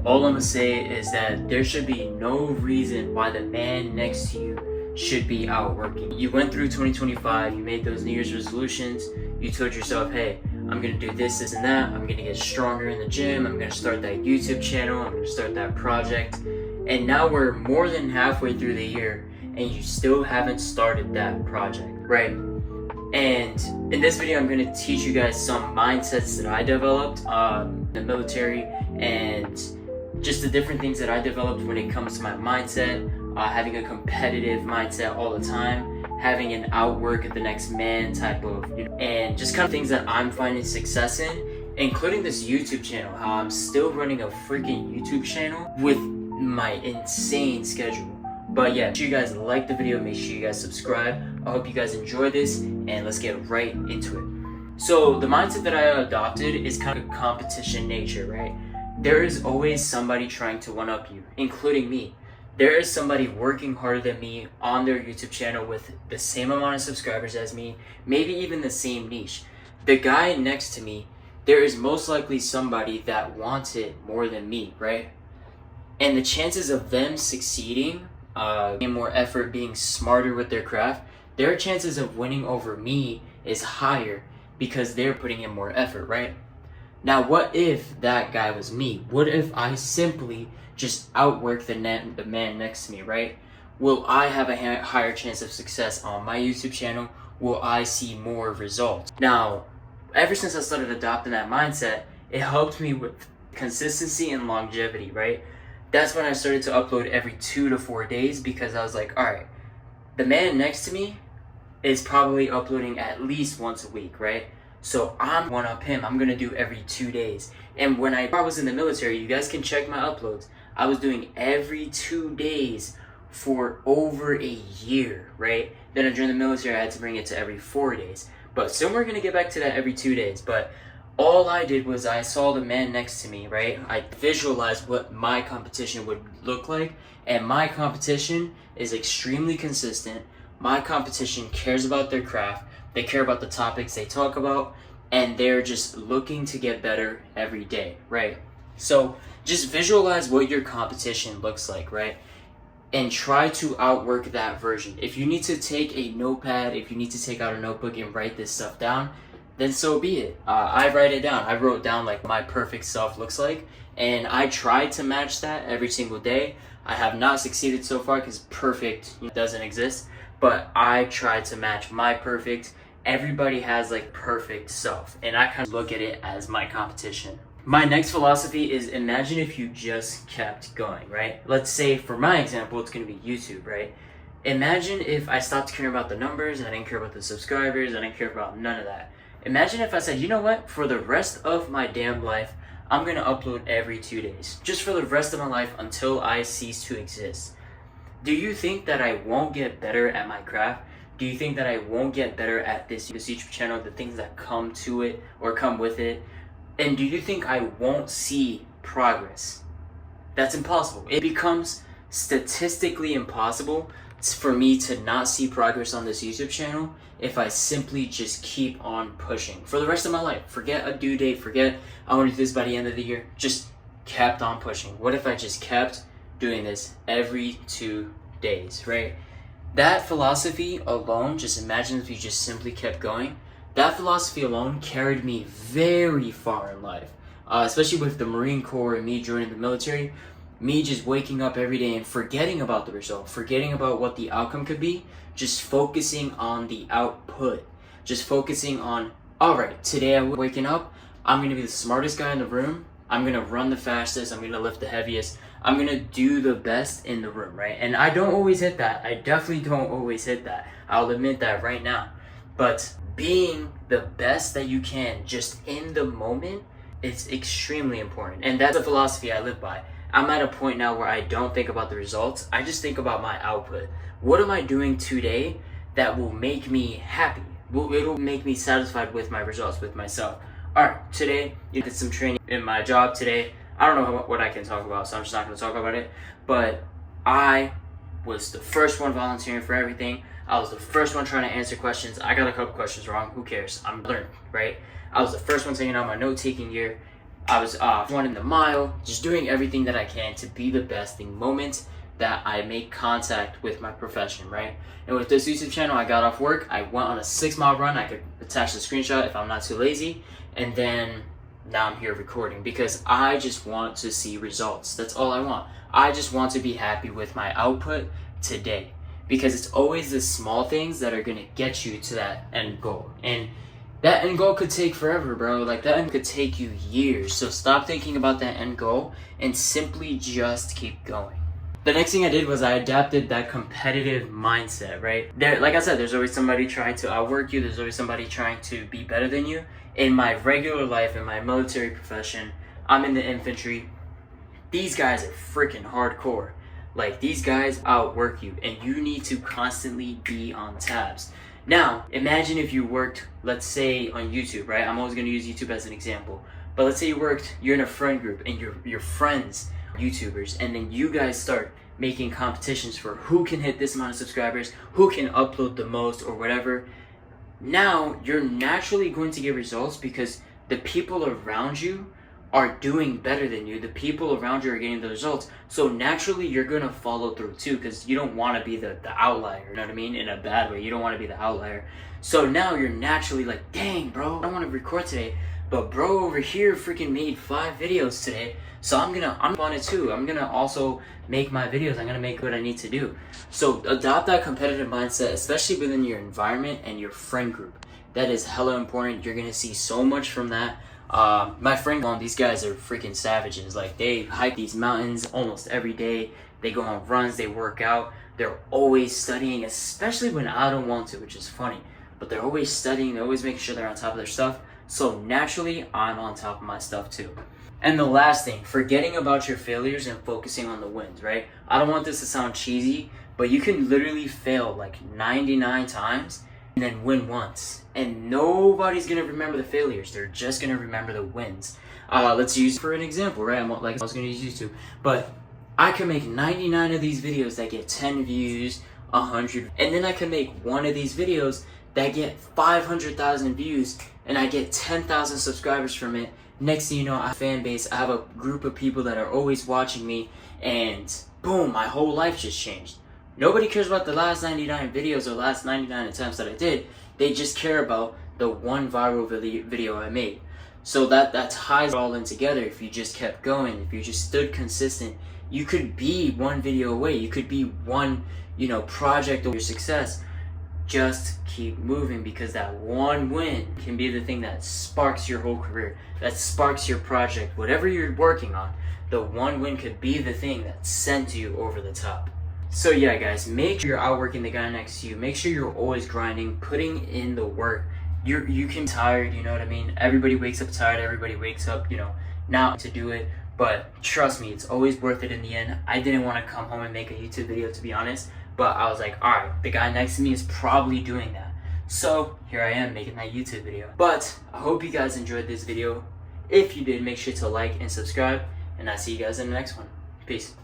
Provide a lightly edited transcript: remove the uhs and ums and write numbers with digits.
All I'm gonna say is that there should be no reason why the man next to you should be outworking. You went through 2025, you made those New Year's resolutions, you told yourself, hey, I'm gonna do this, this, and that, I'm gonna get stronger in the gym, I'm gonna start that YouTube channel, I'm gonna start that project. And now we're more than halfway through the year and you still haven't started that project, right? And in this video, I'm gonna teach you guys some mindsets that I developed in the military, and just the different things that I developed when it comes to my mindset, having a competitive mindset all the time, having an outwork at the next man type of, and just kind of things that I'm finding success in, including this YouTube channel, how I'm still running a freaking YouTube channel with my insane schedule. But yeah, make sure you guys like the video, make sure you guys subscribe. I hope you guys enjoy this, and let's get right into it. So the mindset that I adopted is kind of a competition nature, right? There is always somebody trying to one-up you, including me. There is somebody working harder than me on their YouTube channel with the same amount of subscribers as me, maybe even the same niche. The guy next to me, there is most likely somebody that wants it more than me, right? And the chances of them succeeding, getting more effort, being smarter with their craft, their chances of winning over me is higher because they're putting in more effort, right? Now, what if that guy was me? What if I simply just outwork the man next to me, right? Will I have a higher chance of success on my YouTube channel? Will I see more results? Now, ever since I started adopting that mindset, it helped me with consistency and longevity, right? That's when I started to upload every 2 to 4 days, because I was like, all right, the man next to me is probably uploading at least once a week, right? So I'm one up him. I'm gonna do every 2 days. And when I was in the military, you guys can check my uploads. I was doing every 2 days for over a year, right? Then during the military, I had to bring it to every 4 days. But soon we're gonna get back to that every 2 days. But all I did was I saw the man next to me, right? I visualized what my competition would look like, and my competition is extremely consistent. My competition cares about their craft, they care about the topics they talk about, and they're just looking to get better every day, right? So just visualize what your competition looks like, right? And try to outwork that version. If you need to take a notepad, if you need to take out a notebook and write this stuff down, then so be it. I write it down. I wrote down like my perfect self looks like, and I try to match that every single day. I have not succeeded so far because perfect doesn't exist, but I try to match my perfect. Everybody has like perfect self, and I kind of look at it as my competition. My next philosophy is imagine if you just kept going, right? Let's say for my example, it's going to be YouTube, right? Imagine if I stopped caring about the numbers, I didn't care about the subscribers, I didn't care about none of that. Imagine if I said, you know what, for the rest of my damn life, I'm gonna upload every 2 days. Just for the rest of my life until I cease to exist. Do you think that I won't get better at my craft? Do you think that I won't get better at this YouTube channel, the things that come to it or come with it? And do you think I won't see progress? That's impossible. It becomes statistically impossible for me to not see progress on this YouTube channel if I simply just keep on pushing for the rest of my life. Forget a due date, forget I want to do this by the end of the year, just kept on pushing. What if I just kept doing this every 2 days, right? That philosophy alone, just imagine if you just simply kept going, that philosophy alone carried me very far in life, especially with the Marine Corps and me joining the military. Me just waking up every day and forgetting about the result, forgetting about what the outcome could be, just focusing on the output, just focusing on, all right, today I'm waking up, I'm going to be the smartest guy in the room, I'm going to run the fastest, I'm going to lift the heaviest, I'm going to do the best in the room, right? And I don't always hit that. I definitely don't always hit that. I'll admit that right now. But being the best that you can just in the moment is extremely important. And that's a philosophy I live by. I'm at a point now where I don't think about the results. I just think about my output. What am I doing today that will make me happy? It'll make me satisfied with my results, with myself. All right, today you did some training in my job today. I don't know what I can talk about, so I'm just not going to talk about it. But I was the first one volunteering for everything. I was the first one trying to answer questions. I got a couple questions wrong. Who cares? I'm learning, right? I was the first one taking out my note-taking gear. I was running the mile, just doing everything that I can to be the best the moment that I make contact with my profession, right? And with this YouTube channel, I got off work, I went on a 6-mile run. I could attach the screenshot if I'm not too lazy, and then now I'm here recording because I just want to see results. That's all I want. I just want to be happy with my output today, because it's always the small things that are gonna get you to that end goal. And that end goal could take forever, bro. Like, that end could take you years. So stop thinking about that end goal and simply just keep going. The next thing I did was I adapted that competitive mindset, right? Like I said, there's always somebody trying to outwork you. There's always somebody trying to be better than you. In my regular life, in my military profession, I'm in the infantry. These guys are freaking hardcore. Like, these guys outwork you, and you need to constantly be on tabs. Now, imagine if you worked, let's say, on YouTube, right? I'm always going to use YouTube as an example. But let's say you're in a friend group, and your friends YouTubers, and then you guys start making competitions for who can hit this amount of subscribers, who can upload the most, or whatever. Now you're naturally going to get results because the people around you are doing better than you. The people around you are getting the results, so naturally you're gonna follow through too, because you don't want to be the outlier, you know what I mean? In a bad way, you don't want to be the outlier. So now you're naturally like, dang bro, I don't want to record today, but bro over here freaking made 5 videos today, so I'm on it too. I'm gonna also make my videos. I'm gonna make what I need to do. So adopt that competitive mindset, especially within your environment and your friend group. That is hella important. You're gonna see so much from that. My friend, these guys are freaking savages. Like, they hike these mountains almost every day. They go on runs, they work out. They're always studying, especially when I don't want to, which is funny. But they're always studying, they're always making sure they're on top of their stuff. So naturally, I'm on top of my stuff too. And the last thing, forgetting about your failures and focusing on the wins, right? I don't want this to sound cheesy, but you can literally fail like 99 times and then win once. And nobody's gonna remember the failures. They're just gonna remember the wins. Let's use for an example, right? I was gonna use YouTube, but I can make 99 of these videos that get 10 views, 100, and then I can make one of these videos that get 500,000 views, and I get 10,000 subscribers from it. Next thing you know, I have a fan base, I have a group of people that are always watching me, and boom, my whole life just changed. Nobody cares about the last 99 videos or last 99 attempts that I did. They just care about the one viral video I made. So that ties it all in together. If you just kept going, if you just stood consistent, you could be one video away. You could be one, project of your success. Just keep moving, because that one win can be the thing that sparks your whole career, that sparks your project, whatever you're working on. The one win could be the thing that sends you over the top. So yeah, guys, make sure you're outworking the guy next to you. Make sure you're always grinding, putting in the work. You can tired, you know what I mean? Everybody wakes up tired. Everybody wakes up, not to do it. But trust me, it's always worth it in the end. I didn't want to come home and make a YouTube video, to be honest. But I was like, alright, the guy next to me is probably doing that. So here I am making that YouTube video. But I hope you guys enjoyed this video. If you did, make sure to like and subscribe. And I'll see you guys in the next one. Peace.